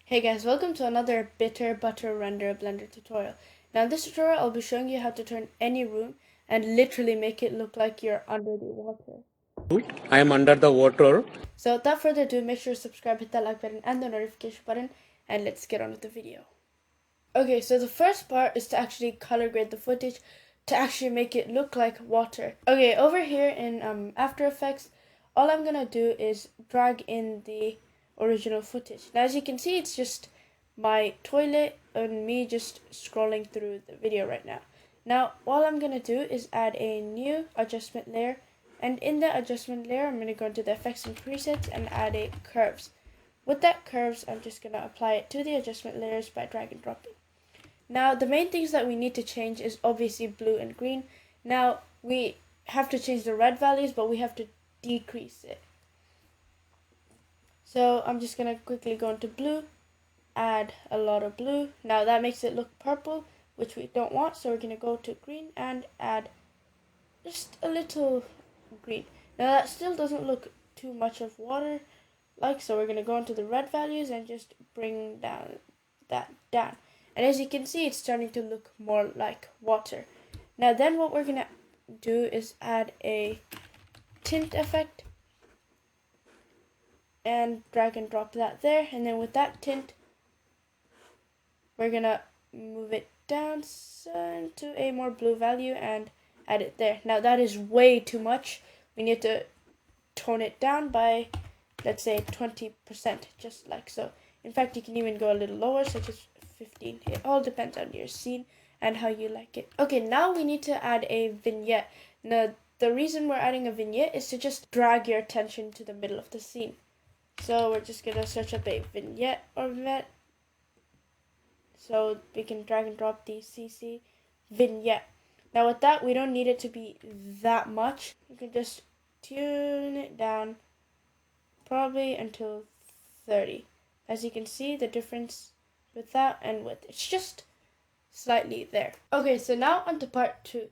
Hey guys, welcome to another Bitter Butter Render Blender tutorial. Now in this tutorial I'll be showing you how to turn any room and literally make it look like you're under the water. I am under the water. So without further ado, make sure to subscribe, hit that like button and the notification button, and let's get on with the video. Okay, so the first part is to actually color grade the footage to actually make it look like water. Okay, over here in After Effects, all I'm gonna do is drag in the original footage. Now as you can see, it's just my toilet and me just scrolling through the video right now. Now all I'm gonna do is add a new adjustment layer, and in the adjustment layer I'm gonna go into the effects and presets and add a curves. With that curves, I'm just gonna apply it to the adjustment layers by drag and dropping. Now the main things that we need to change is obviously blue and green. Now we have to change the red values, but we have to decrease it. So I'm just gonna quickly go into blue, add a lot of blue. Now that makes it look purple, which we don't want, so we're gonna go to green and add just a little green. Now that still doesn't look too much of water like, so we're gonna go into the red values and just bring that down. And as you can see, it's starting to look more like water. Now then what we're gonna do is add a tint effect and drag and drop that there, and then with that tint we're gonna move it down to a more blue value and add it there. Now that is way too much. We need to tone it down by, let's say, 20%, just like so. In fact, you can even go a little lower, such as 15. It all depends on your scene and how you like it. Okay, now we need to add a vignette. Now the reason we're adding a vignette is to just drag your attention to the middle of the scene. So we're just gonna search up a vignette or vignette. So we can drag and drop the CC vignette. Now with that, we don't need it to be that much. You can just tune it down probably until 30. As you can see, the difference with that and with it's just slightly there. Okay, so now on to part 2.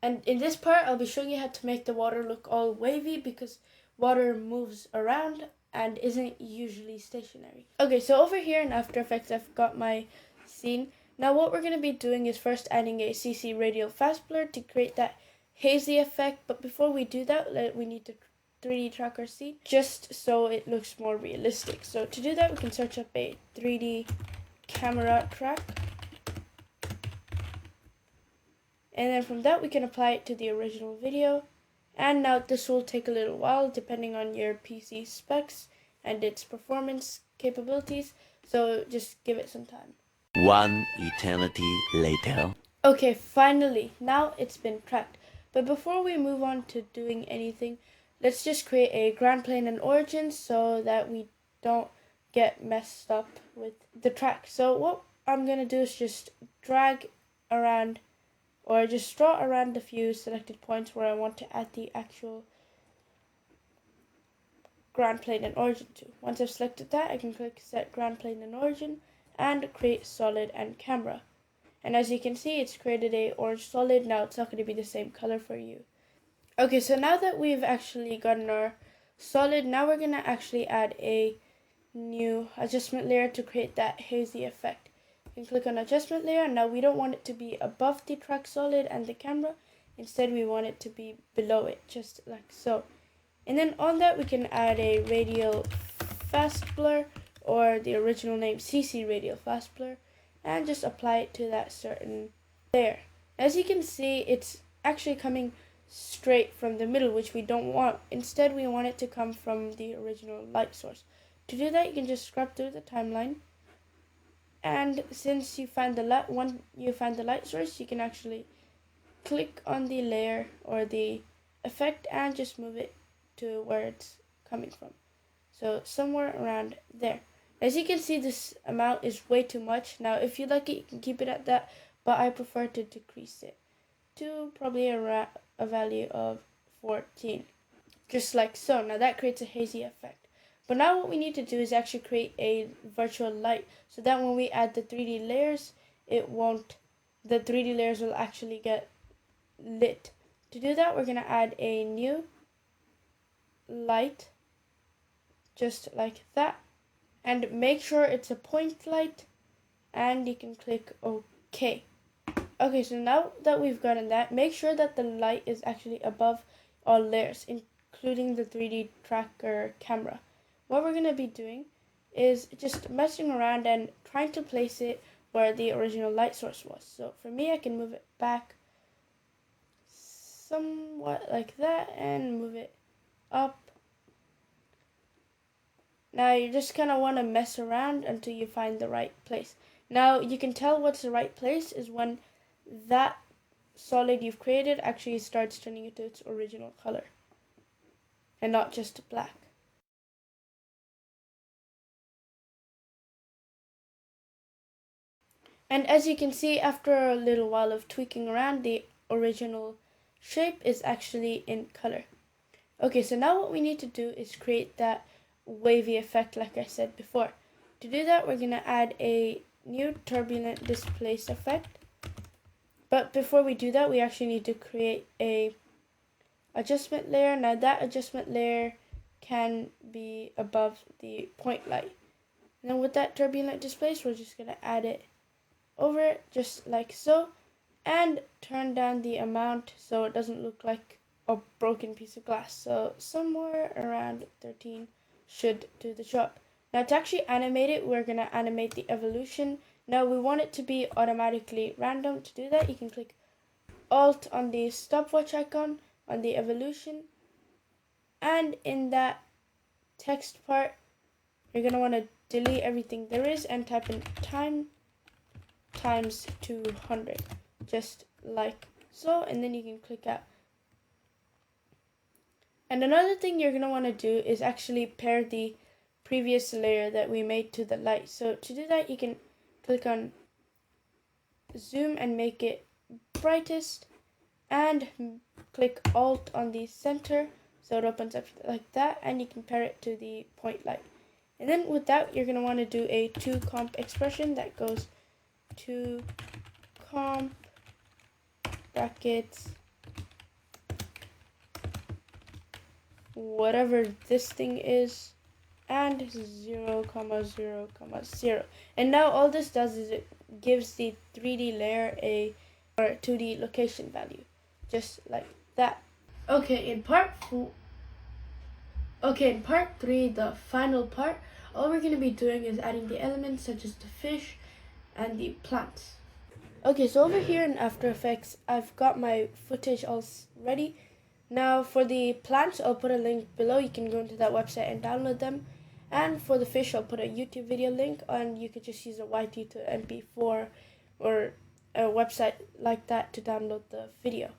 And in this part, I'll be showing you how to make the water look all wavy, because water moves around and isn't usually stationary. Okay, so over here in After Effects, I've got my scene. Now what we're going to be doing is first adding a CC radial fast blur to create that hazy effect. But before we do that, we need to 3D track our scene just so it looks more realistic. So to do that, we can search up a 3D camera track. And then from that, we can apply it to the original video. And now this will take a little while depending on your PC specs and its performance capabilities. So just give it some time. One eternity later. Okay, finally, now it's been tracked. But before we move on to doing anything, let's just create a ground plane and origin so that we don't get messed up with the track. So what I'm going to do is just drag around, or just draw around a few selected points where I want to add the actual ground plane and origin to. Once I've selected that, I can click set ground plane and origin and create solid and camera. And as you can see, it's created a orange solid. Now it's not going to be the same color for you. Okay, so now that we've actually gotten our solid, now we're going to actually add a new adjustment layer to create that hazy effect. You can click on adjustment layer. Now we don't want it to be above the track solid and the camera. Instead, we want it to be below it, just like so. And then on that, we can add a radial fast blur, or the original name CC radial fast blur, and just apply it to that certain layer. As you can see, it's actually coming straight from the middle, which we don't want. Instead, we want it to come from the original light source. To do that, you can just scrub through the timeline, and since you find the light source, you can actually click on the layer or the effect and just move it to where it's coming from. So somewhere around there. As you can see, this amount is way too much. Now if you like it, you can keep it at that, but I prefer to decrease it to probably a value of 14, just like so. Now that creates a hazy effect. But now what we need to do is actually create a virtual light, so that when we add the 3D layers, the 3D layers will actually get lit. To do that, we're going to add a new light, just like that. and make sure it's a point light, and you can click OK. Okay, so now that we've gotten that, make sure that the light is actually above all layers, including the 3D tracker camera. What we're going to be doing is just messing around and trying to place it where the original light source was. So for me, I can move it back somewhat like that and move it up. Now you just kind of want to mess around until you find the right place. Now you can tell what's the right place is when that solid you've created actually starts turning into its original color and not just black. And as you can see, after a little while of tweaking around, the original shape is actually in color. Okay, so now what we need to do is create that wavy effect like I said before. To do that, we're going to add a new turbulent displace effect. But before we do that, we actually need to create a adjustment layer. Now that adjustment layer can be above the point light. And then with that turbulent displace, we're just going to add it over it just like so, and turn down the amount so it doesn't look like a broken piece of glass. So somewhere around 13 should do the job. Now to actually animate it, we're going to animate the evolution. Now we want it to be automatically random. To do that, you can click Alt on the stopwatch icon on the evolution, and in that text part, you're going to want to delete everything there is and type in time times 200, just like so, and then you can click out. And another thing you're going to want to do is actually pair the previous layer that we made to the light. So to do that, you can click on zoom and make it brightest, and click Alt on the center so it opens up like that, and you can pair it to the point light. And then with that, you're going to want to do a toComp expression that goes to comp brackets whatever this thing is and 0, 0, 0. And now all this does is it gives the 3D layer a 2D location value, just like that. Okay, in part 3, the final part, all we're going to be doing is adding the elements such as the fish and the plants. Okay, so over here in After Effects, I've got my footage all ready. Now for the plants, I'll put a link below. You can go into that website and download them. And for the fish, I'll put a YouTube video link, and you could just use a YT to MP4 or a website like that to download the video.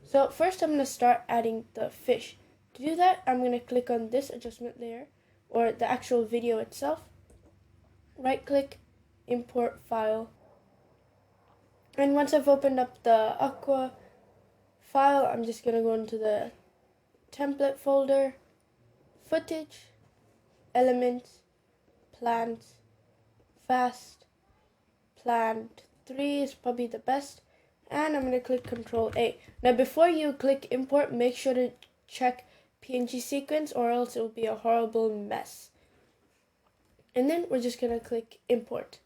So first I'm going to start adding the fish. To do that, I'm going to click on this adjustment layer, or the actual video itself. Right click, import file, and once I've opened up the Aqua file, I'm just going to go into the template folder, footage, elements, plants, fast, plant 3 is probably the best, and I'm going to click Control A. Now before you click import, make sure to check PNG sequence, or else it will be a horrible mess. And then we're just going to click import,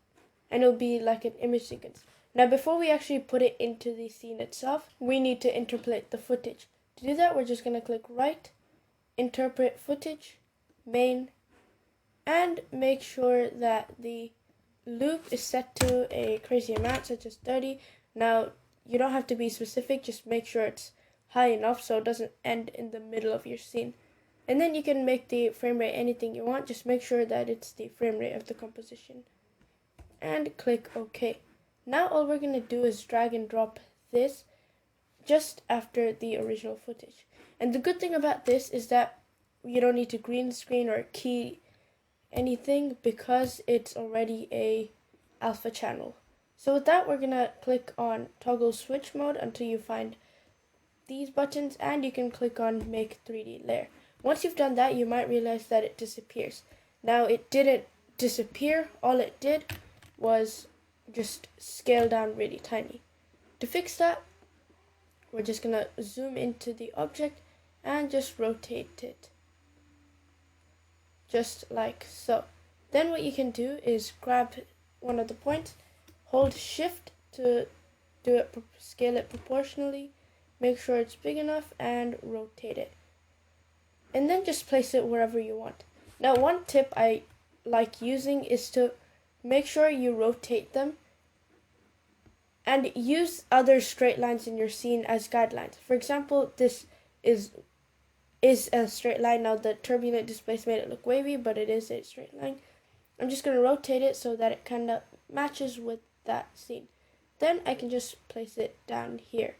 and it'll be like an image sequence. Now before we actually put it into the scene itself, we need to interpolate the footage. To do that, we're just going to click right, interpret footage, main, and make sure that the loop is set to a crazy amount such as 30. Now you don't have to be specific, just make sure it's high enough so it doesn't end in the middle of your scene. And then you can make the frame rate anything you want, just make sure that it's the frame rate of the composition. And click OK. Now all we're going to do is drag and drop this just after the original footage. And the good thing about this is that you don't need to green screen or key anything because it's already a alpha channel. So with that, we're going to click on toggle switch mode until you find these buttons, and you can click on make 3D layer. Once you've done that, you might realize that it disappears. Now it didn't disappear, all it did was just scale down really tiny. To fix that, we're just going to zoom into the object and just rotate it. Just like so. Then what you can do is grab one of the points, hold shift to scale it proportionally, make sure it's big enough, and rotate it. And then just place it wherever you want. Now, one tip I like using is to make sure you rotate them and use other straight lines in your scene as guidelines. For example, this is a straight line. Now the turbulent displace made it look wavy, but it is a straight line. I'm just going to rotate it so that it kind of matches with that scene. Then I can just place it down here.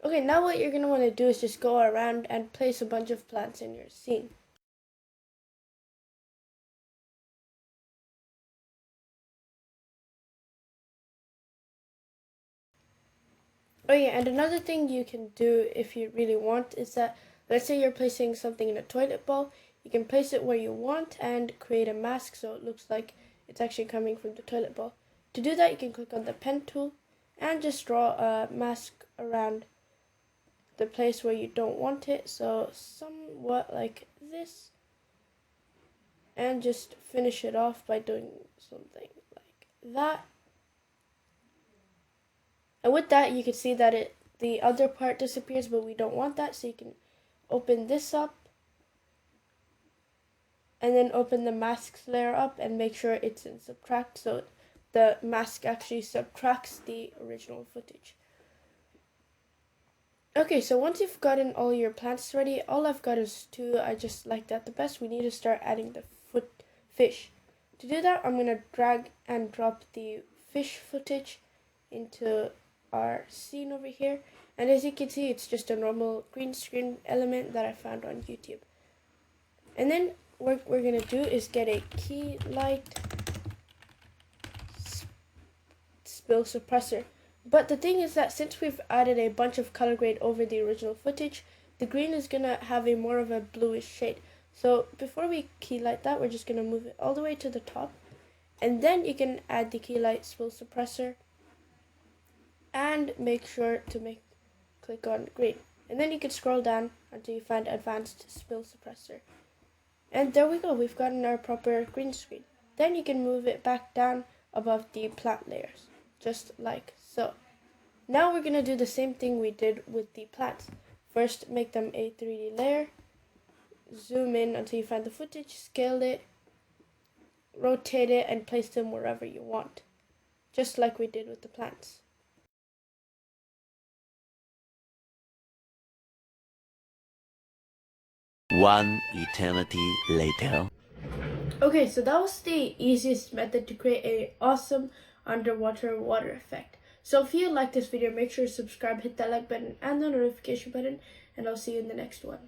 Okay, now what you're going to want to do is just go around and place a bunch of plants in your scene. Oh yeah, and another thing you can do if you really want is that, let's say you're placing something in a toilet bowl, you can place it where you want and create a mask so it looks like it's actually coming from the toilet bowl. To do that, you can click on the pen tool and just draw a mask around the place where you don't want it, so somewhat like this, and just finish it off by doing something like that. And with that, you can see that the other part disappears, but we don't want that, so you can open this up and then open the masks layer up and make sure it's in subtract, so the mask actually subtracts the original footage. Okay, so once you've gotten all your plants ready, all I've got is two. I just like that the best. We need to start adding the fish. To do that, I'm going to drag and drop the fish footage into our scene over here. And as you can see, it's just a normal green screen element that I found on YouTube. And then what we're going to do is get a key light spill suppressor. But the thing is that since we've added a bunch of color grade over the original footage, the green is going to have a more of a bluish shade. So before we key light that, we're just going to move it all the way to the top. And then you can add the key light spill suppressor and make sure to click on green. And then you can scroll down until you find advanced spill suppressor. And there we go, we've gotten our proper green screen. Then you can move it back down above the plant layers, just like so. Now we're going to do the same thing we did with the plants. First, make them a 3D layer, zoom in until you find the footage, scale it, rotate it, and place them wherever you want, just like we did with the plants. One eternity later. Okay, so that was the easiest method to create an awesome underwater water effect. So if you like this video, make sure to subscribe, hit that like button and the notification button, and I'll see you in the next one.